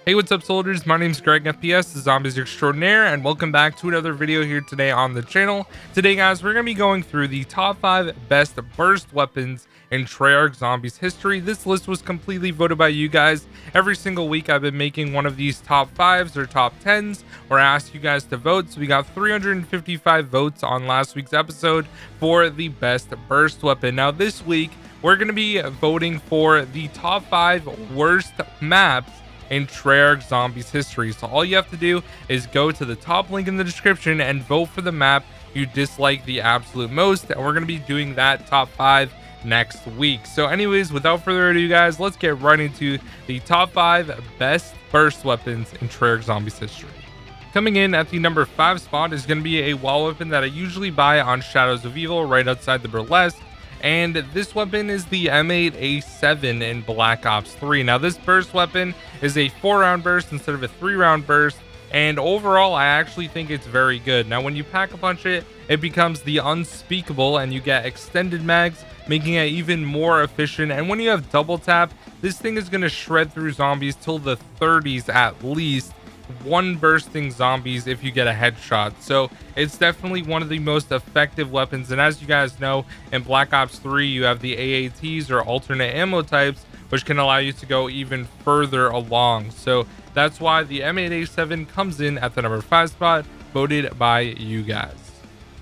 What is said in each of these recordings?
Hey, what's up, soldiers? My name's GregFPS, the Zombies Extraordinaire, and welcome back to another video here today on the channel. Today, guys, we're going to be going through the top 5 best burst weapons in Treyarch Zombies history. This list was completely voted by you guys. Every single week, I've been making one of these top 5s or top 10s, where I asked you guys to vote. So we got 355 votes on last week's episode for the best burst weapon. Now, this week, we're going to be voting for the top 5 worst maps in Treyarch Zombies history. So all you have to do is go to the top link in the description and vote for the map you dislike the absolute most, and we're going to be doing that top 5 next week. So anyways, without further ado, guys, let's get right into the top 5 best burst weapons in Treyarch Zombies history. Coming in at the number 5 spot is going to be a wall weapon that I usually buy on Shadows of Evil right outside the Burlesque, and this weapon is the M8A7 in Black Ops 3. Now, this burst weapon is a 4-round burst instead of a 3-round burst, and overall I actually think it's very good. Now, when you pack a punch it, it becomes the unspeakable and you get extended mags, making it even more efficient. And when you have double tap, this thing is going to shred through zombies till the 30s at least, one bursting zombies if you get a headshot. So it's definitely one of the most effective weapons. And as you guys know, in Black Ops 3 you have the AATs, or alternate ammo types, which can allow you to go even further along. So that's why the M8A7 comes in at the number 5 spot, voted by you guys.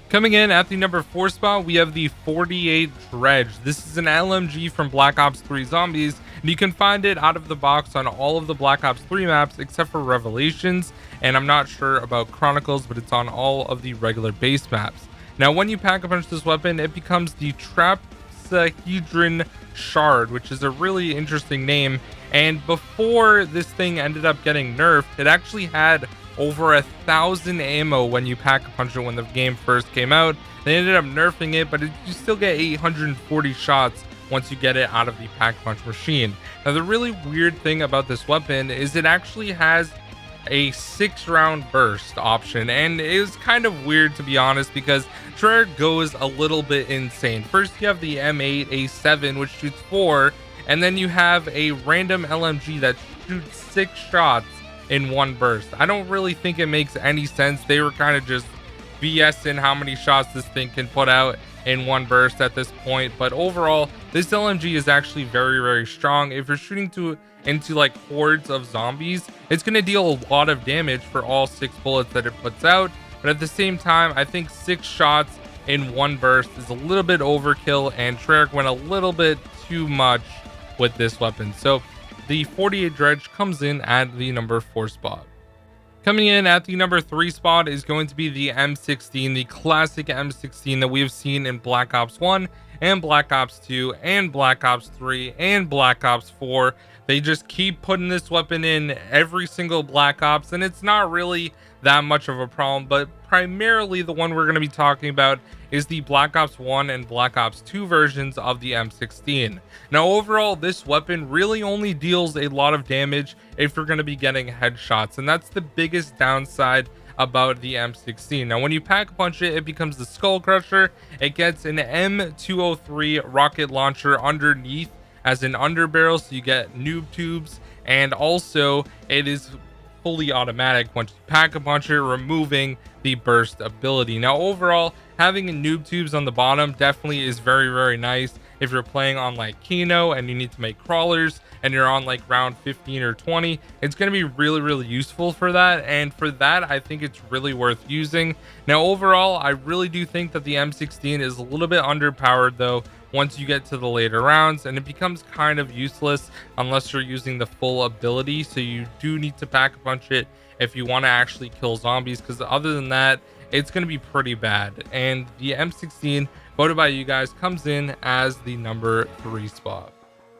Coming in at the number 4 spot, we have the 48 Dredge. This is an LMG from Black Ops 3 Zombies, and you can find it out of the box on all of the Black Ops 3 maps except for Revelations, and I'm not sure about Chronicles, but it's on all of the regular base maps. Now, when you pack a punch this weapon, it becomes the Trapsahedron Shard, which is a really interesting name. And before this thing ended up getting nerfed, it actually had over 1,000 ammo when you pack a punch it when the game first came out. They ended up nerfing it, but you still get 840 shots once you get it out of the pack punch machine. Now, the really weird thing about this weapon is it actually has a 6-round burst option, and it is kind of weird, to be honest, because Treyarch goes a little bit insane. First, you have the M8A7, which shoots 4, and then you have a random LMG that shoots 6 shots in one burst. I don't really think it makes any sense. They were kind of just BSing how many shots this thing can put out in one burst at this point. But overall, this LMG is actually very, very strong. If you're shooting into like hordes of zombies, it's going to deal a lot of damage for all 6 bullets that it puts out. But at the same time, I think 6 shots in one burst is a little bit overkill, and Treyarch went a little bit too much with this weapon. So the 48 Dredge comes in at the number 4 spot. Coming in at the number 3 spot is going to be the M16, the classic M16 that we have seen in Black Ops 1 and Black Ops 2 and Black Ops 3 and Black Ops 4. They just keep putting this weapon in every single Black Ops, and it's not really that much of a problem, but primarily the one we're going to be talking about is the Black Ops 1 and Black Ops 2 versions of the M16. Now, overall, this weapon really only deals a lot of damage if you're going to be getting headshots, and that's the biggest downside about the M16. Now, when you pack punch it, it becomes the Skull Crusher. It gets an M203 rocket launcher underneath as an underbarrel, so you get noob tubes, and also it is fully automatic once you pack a punch it, removing the burst ability. Now, overall, having noob tubes on the bottom definitely is very, very nice if you're playing on like Kino and you need to make crawlers and you're on like round 15 or 20. It's going to be really, really useful for that, and for that I think it's really worth using. Now, overall, I really do think that the M16 is a little bit underpowered though once you get to the later rounds, and it becomes kind of useless unless you're using the full ability. So you do need to pack a punch it if you want to actually kill zombies, because other than that, it's going to be pretty bad. And the M16, voted by you guys, comes in as the number 3 spot.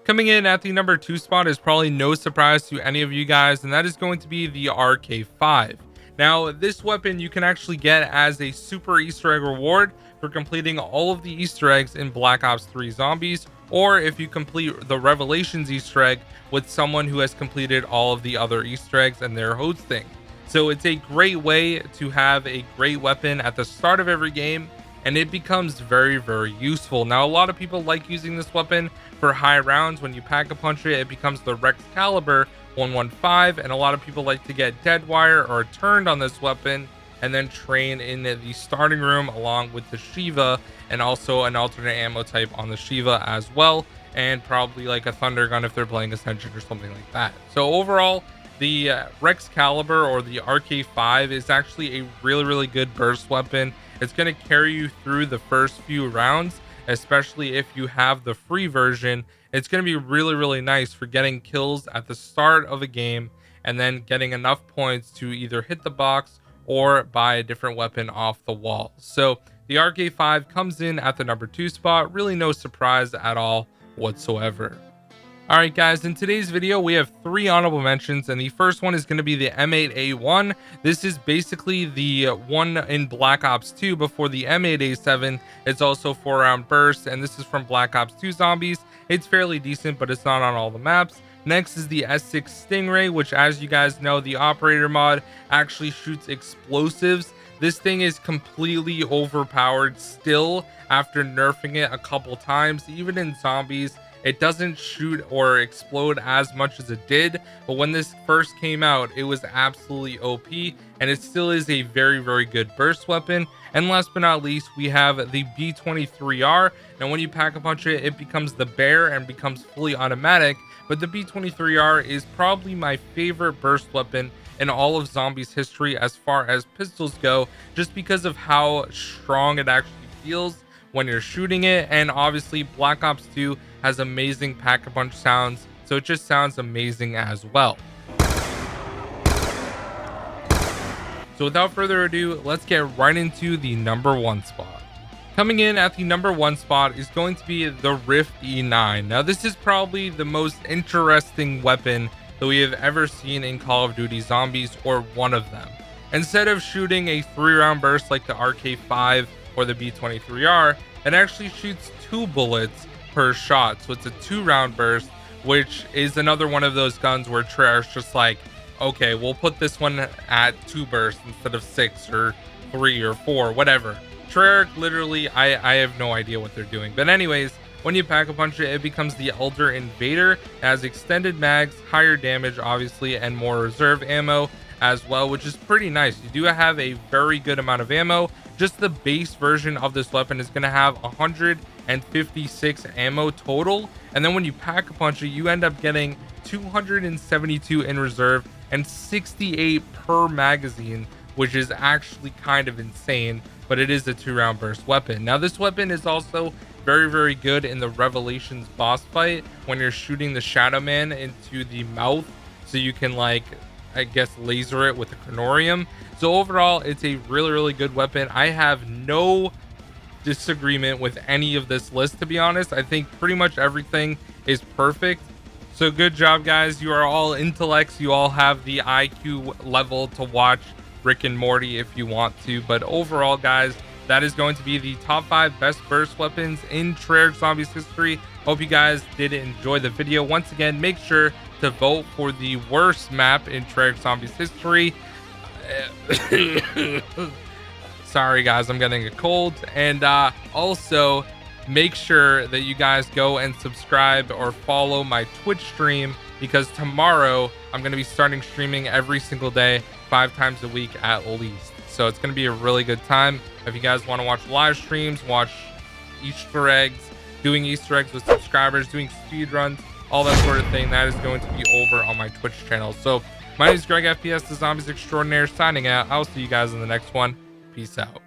Coming in at the number 2 spot is probably no surprise to any of you guys, and that is going to be the RK5. Now, this weapon you can actually get as a super Easter egg reward for completing all of the Easter eggs in Black Ops 3 Zombies, or if you complete the Revelations Easter egg with someone who has completed all of the other Easter eggs and they're hosting. So it's a great way to have a great weapon at the start of every game, and it becomes very, very useful. Now, a lot of people like using this weapon for high rounds. When you pack a punch it becomes the Rex Caliber, 115, and a lot of people like to get Deadwire or Turned on this weapon and then train in the starting room along with the Shiva, and also an alternate ammo type on the Shiva as well, and probably like a Thunder Gun if they're playing Ascension or something like that. So overall, the Rex Caliber or the RK5 is actually a really good burst weapon. It's going to carry you through the first few rounds, especially if you have the free version. It's going to be really nice for getting kills at the start of a game and then getting enough points to either hit the box or buy a different weapon off the wall. So the RK5 comes in at the number 2 spot. Really no surprise at all whatsoever. All right, guys, in today's video, we have 3 honorable mentions, and the first one is going to be the M8A1. This is basically the one in Black Ops 2 before the M8A7. It's also 4-round burst, and this is from Black Ops 2 Zombies. It's fairly decent, but it's not on all the maps. Next is the S6 Stingray, which, as you guys know, the operator mod actually shoots explosives. This thing is completely overpowered still after nerfing it a couple times. Even in Zombies, it doesn't shoot or explode as much as it did, but when this first came out, it was absolutely OP, and it still is a very good burst weapon. And last but not least, we have the B23R. Now when you pack a punch it, it becomes the bear and becomes fully automatic, but the B23R is probably my favorite burst weapon in all of Zombies history as far as pistols go, just because of how strong it actually feels when you're shooting it. And obviously Black Ops 2 has amazing pack-a-punch sounds, so it just sounds amazing as well. So without further ado, let's get right into the number 1 spot. Coming in at the number 1 spot is going to be the Rift E9. Now this is probably the most interesting weapon that we have ever seen in Call of Duty Zombies, or one of them. Instead of shooting a 3-round burst like the RK5 or the B23R, it actually shoots 2 bullets per shot. So it's a 2-round burst, which is another one of those guns where Treyarch just like, okay, we'll put this one at 2 bursts instead of 6 or 3 or 4, whatever. Treyarch literally, I have no idea what they're doing. But anyways, when you pack a punch it, it becomes the Elder Invader. It has extended mags, higher damage obviously, and more reserve ammo as well, which is pretty nice. You do have a very good amount of ammo. Just the base version of this weapon is going to have 156 ammo total, and then when you pack a punch it, you end up getting 272 in reserve and 68 per magazine, which is actually kind of insane, but it is a 2-round burst weapon. Now this weapon is also very good in the Revelations boss fight when you're shooting the Shadow Man into the mouth, so you can, like, I guess, laser it with a Cronorium. So overall, it's a really good weapon. I have no disagreement with any of this list, to be honest. I think pretty much everything is perfect. So good job, guys. You are all intellects. You all have the IQ level to watch Rick and Morty if you want to. But overall, guys, that is going to be the top 5 best burst weapons in Treyarch Zombies history. Hope you guys did enjoy the video. Once again, make sure to vote for the worst map in Treyarch Zombies history. Sorry guys, I'm getting a cold. And also make sure that you guys go and subscribe or follow my Twitch stream, because tomorrow I'm going to be starting streaming every single day, 5 times a week at least. So it's going to be a really good time. If you guys want to watch live streams, watch Easter eggs, doing Easter eggs with subscribers, doing speed runs, all that sort of thing, that is going to be over on my Twitch channel. So my name is GregFPS, the Zombies Extraordinaire, signing out. I'll see you guys in the next one. Peace out.